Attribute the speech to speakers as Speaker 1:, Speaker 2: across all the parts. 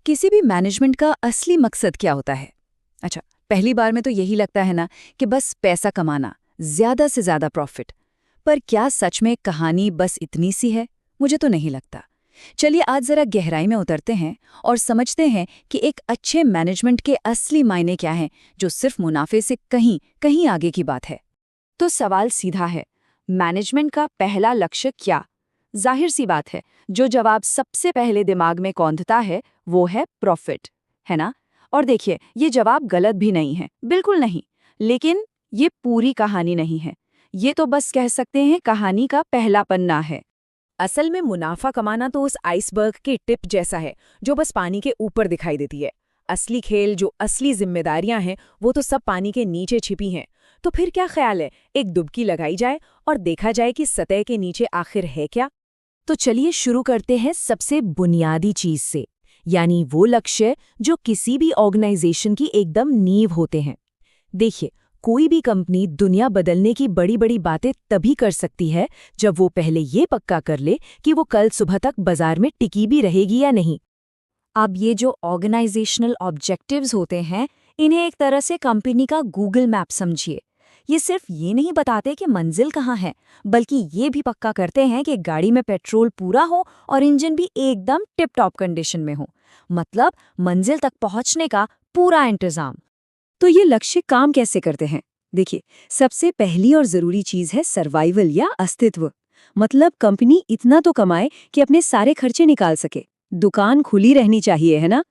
Speaker 1: किसी भी मैनेजमेंट का असली मकसद क्या होता है? अच्छा, पहली बार में तो यही लगता है ना कि बस पैसा कमाना, ज्यादा से ज्यादा प्रॉफिट। पर क्या सच में कहानी बस इतनी सी है? मुझे तो नहीं लगता। चलिए आज जरा गहराई में उतरते हैं और समझते हैं कि एक अच्छे मैनेजमेंट के असली मायने क्या हैं, जो सिर्फ मुनाफे से कहीं कहीं आगे की बात है। तो सवाल सीधा है, मैनेजमेंट का पहला लक्ष्य क्या? जाहिर सी बात है, जो जवाब सबसे पहले दिमाग में कौंधता है वो है प्रॉफिट, है ना? और देखिए, ये जवाब गलत भी नहीं है, बिल्कुल नहीं। लेकिन ये पूरी कहानी नहीं है। ये तो बस कह सकते हैं कहानी का पहला पन्ना है।
Speaker 2: असल में मुनाफा कमाना तो उस आइसबर्ग की टिप जैसा है जो बस पानी के ऊपर दिखाई देती है। असली खेल, जो असली जिम्मेदारियां हैं, वो तो सब पानी के नीचे छिपी हैं। तो फिर क्या ख्याल है, एक डुबकी लगाई जाए और देखा जाए कि सतह के नीचे आखिर है क्या? तो चलिए शुरू करते हैं सबसे बुनियादी चीज से, यानी वो लक्ष्य जो किसी भी ऑर्गेनाइजेशन की एकदम नींव होते हैं। देखिए, कोई भी कंपनी दुनिया बदलने की बड़ी बड़ी बातें तभी कर सकती है जब वो पहले ये पक्का कर ले कि वो कल सुबह तक बाजार में टिकी भी रहेगी या नहीं।
Speaker 1: अब ये जो ऑर्गेनाइजेशनल ऑब्जेक्टिव्स होते हैं, इन्हें एक तरह से कंपनी का गूगल मैप समझिए। ये सिर्फ ये नहीं बताते कि मंजिल कहाँ है, बल्कि ये भी पक्का करते हैं कि गाड़ी में पेट्रोल पूरा हो और इंजन भी एकदम टिप टॉप कंडीशन में हो। मतलब मंजिल तक पहुंचने का पूरा इंतजाम। तो ये लक्ष्य काम कैसे करते हैं? देखिए, सबसे पहली और जरूरी चीज है सर्वाइवल या अस्तित्व। मतलब कंपनी इतना तो कमाए कि अपने सारे खर्चे निकाल सके, दुकान खुली रहनी चाहिए, है ना?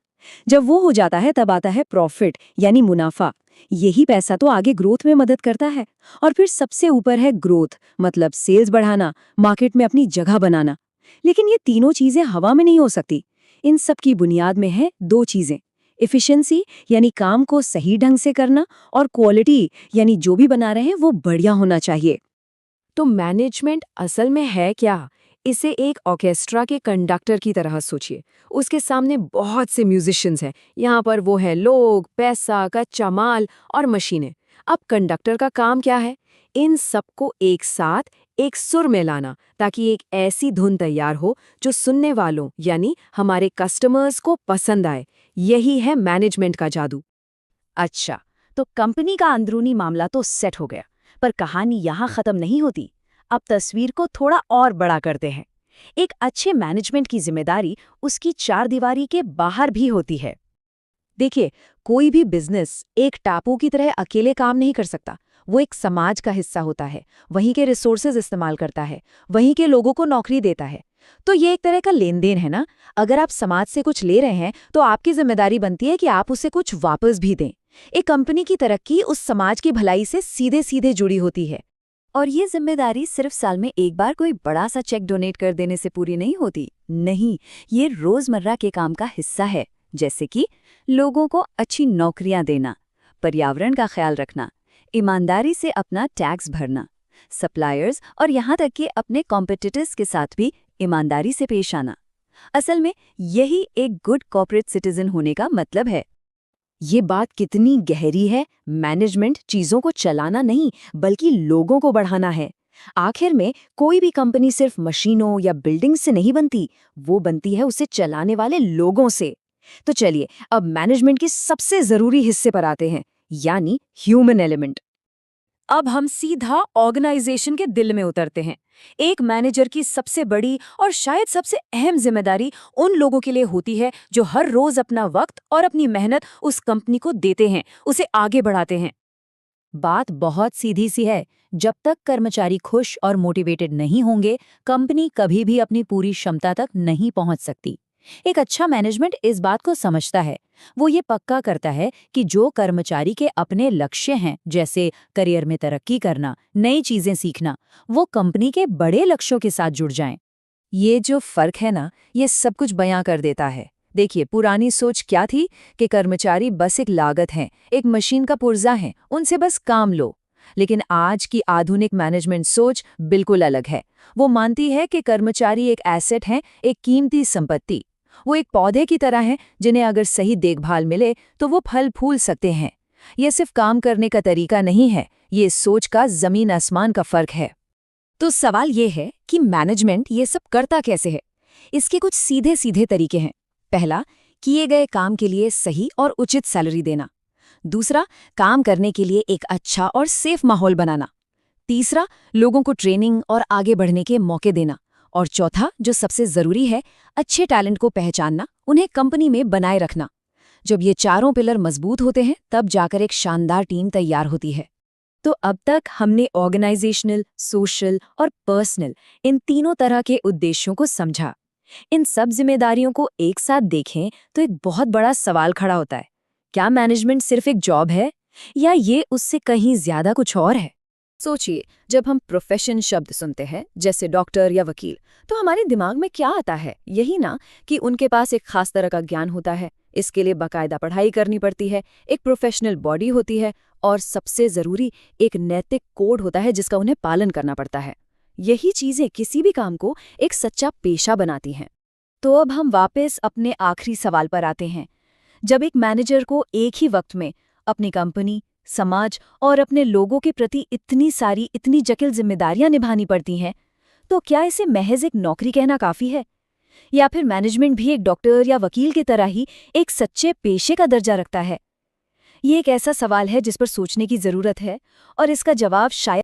Speaker 1: जब वो हो जाता है तब आता है प्रॉफिट यानी मुनाफा। यही पैसा तो आगे ग्रोथ में मदद करता है। और फिर सबसे ऊपर है ग्रोथ, मतलब सेल्स बढ़ाना, मार्केट में अपनी जगह बनाना। लेकिन ये तीनों चीजें हवा में नहीं हो सकती। इन सब की बुनियाद में है दो चीजें, एफिशिएंसी यानी काम को सही ढंग से करना, और क्वालिटी यानी जो भी बना रहे हैं वो बढ़िया होना चाहिए।
Speaker 2: तो मैनेजमेंट असल में है क्या? इसे एक ऑर्केस्ट्रा के कंडक्टर की तरह सोचिए। उसके सामने बहुत से म्यूजिशियंस हैं। यहाँ पर वो है लोग, पैसा, कच्चा माल और मशीनें। अब कंडक्टर का काम क्या है? इन सबको एक साथ एक सुर में लाना, ताकि एक ऐसी धुन तैयार हो जो सुनने वालों यानी हमारे कस्टमर्स को पसंद आए। यही है मैनेजमेंट का जादू।
Speaker 1: अच्छा, तो कंपनी का अंदरूनी मामला तो सेट हो गया, पर कहानी यहाँ खत्म नहीं होती। अब तस्वीर को थोड़ा और बड़ा करते हैं। एक अच्छे मैनेजमेंट की जिम्मेदारी उसकी चारदीवारी के बाहर भी होती है। देखिए, कोई भी बिजनेस एक टापू की तरह अकेले काम नहीं कर सकता। वो एक समाज का हिस्सा होता है, वहीं के रिसोर्सेज इस्तेमाल करता है, वहीं के लोगों को नौकरी देता है। तो ये एक तरह का लेन देन है ना। अगर आप समाज से कुछ ले रहे हैं तो आपकी जिम्मेदारी बनती है कि आप उसे कुछ वापस भी दें। एक कंपनी की तरक्की उस समाज की भलाई से सीधे सीधे जुड़ी होती है। और ये जिम्मेदारी सिर्फ साल में एक बार कोई बड़ा सा चेक डोनेट कर देने से पूरी नहीं होती। नहीं, ये रोजमर्रा के काम का हिस्सा है। जैसे कि लोगों को अच्छी नौकरियां देना, पर्यावरण का ख्याल रखना, ईमानदारी से अपना टैक्स भरना, सप्लायर्स और यहाँ तक कि अपने कॉम्पिटिटर्स के साथ भी ईमानदारी से पेश आना। असल में यही एक गुड कॉर्पोरेट सिटीजन होने का मतलब है।
Speaker 2: ये बात कितनी गहरी है। मैनेजमेंट चीजों को चलाना नहीं, बल्कि लोगों को बढ़ाना है। आखिर में कोई भी कंपनी सिर्फ मशीनों या बिल्डिंग से नहीं बनती, वो बनती है उसे चलाने वाले लोगों से। तो चलिए अब मैनेजमेंट के सबसे जरूरी हिस्से पर आते हैं, यानी ह्यूमन एलिमेंट। अब हम सीधा ऑर्गेनाइजेशन के दिल में उतरते हैं। एक मैनेजर की सबसे बड़ी और शायद सबसे अहम जिम्मेदारी उन लोगों के लिए होती है जो हर रोज अपना वक्त और अपनी मेहनत उस कंपनी को देते हैं, उसे आगे बढ़ाते हैं।
Speaker 1: बात बहुत सीधी सी है। जब तक कर्मचारी खुश और मोटिवेटेड नहीं होंगे, कंपनी कभी भी अपनी पूरी क्षमता तक नहीं पहुंच सकती। एक अच्छा मैनेजमेंट इस बात को समझता है। वो ये पक्का करता है कि जो कर्मचारी के अपने लक्ष्य हैं, जैसे करियर में तरक्की करना, नई चीजें सीखना, वो कंपनी के बड़े लक्ष्यों के साथ जुड़ जाएं। ये जो फर्क है ना, ये सब कुछ बयां कर देता है। देखिए, पुरानी सोच क्या थी कि कर्मचारी बस एक लागत हैं, एक मशीन का पुर्जा हैं, उनसे बस काम लो। लेकिन आज की आधुनिक मैनेजमेंट सोच बिल्कुल अलग है। वो मानती है कि कर्मचारी एक एसेट हैं, एक कीमती संपत्ति। वो एक पौधे की तरह हैं, जिन्हें अगर सही देखभाल मिले तो वो फल फूल सकते हैं। ये सिर्फ काम करने का तरीका नहीं है, ये सोच का जमीन आसमान का फर्क है। तो सवाल ये है कि मैनेजमेंट ये सब करता कैसे है? इसके कुछ सीधे सीधे तरीके हैं। पहला,
Speaker 2: किए गए काम के लिए सही और उचित सैलरी देना। दूसरा, काम करने के लिए एक अच्छा और सेफ माहौल बनाना। तीसरा, लोगों को ट्रेनिंग और आगे बढ़ने के मौके देना। और चौथा, जो सबसे जरूरी है, अच्छे टैलेंट को पहचानना, उन्हें कंपनी में बनाए रखना। जब ये चारों पिलर मजबूत होते हैं, तब जाकर एक शानदार टीम तैयार होती है। तो अब तक हमने ऑर्गेनाइजेशनल, सोशल और पर्सनल इन तीनों तरह के उद्देश्यों को समझा। इन सब जिम्मेदारियों को एक साथ देखें तो एक बहुत बड़ा सवाल खड़ा होता है, क्या मैनेजमेंट सिर्फ एक जॉब है या ये उससे कहीं ज्यादा कुछ और है? सोचिए, जब हम प्रोफेशन शब्द सुनते हैं, जैसे डॉक्टर या वकील, तो हमारे दिमाग में क्या आता है? यही ना कि उनके पास एक खास तरह का ज्ञान होता है, इसके लिए बाकायदा पढ़ाई करनी पड़ती है, एक प्रोफेशनल बॉडी होती है और सबसे जरूरी एक नैतिक कोड होता है जिसका उन्हें पालन करना पड़ता है। यही चीजें किसी भी काम को एक सच्चा पेशा बनाती हैं। तो अब हम वापस अपने आखिरी सवाल पर आते हैं। जब एक मैनेजर को एक ही वक्त में अपनी कंपनी, समाज और अपने लोगों के प्रति इतनी जटिल जिम्मेदारियां निभानी पड़ती हैं, तो क्या इसे महज एक नौकरी कहना काफी है? या फिर मैनेजमेंट भी एक डॉक्टर या वकील की तरह ही एक सच्चे पेशे का दर्जा रखता है? ये एक ऐसा सवाल है जिस पर सोचने की जरूरत है और इसका जवाब शायद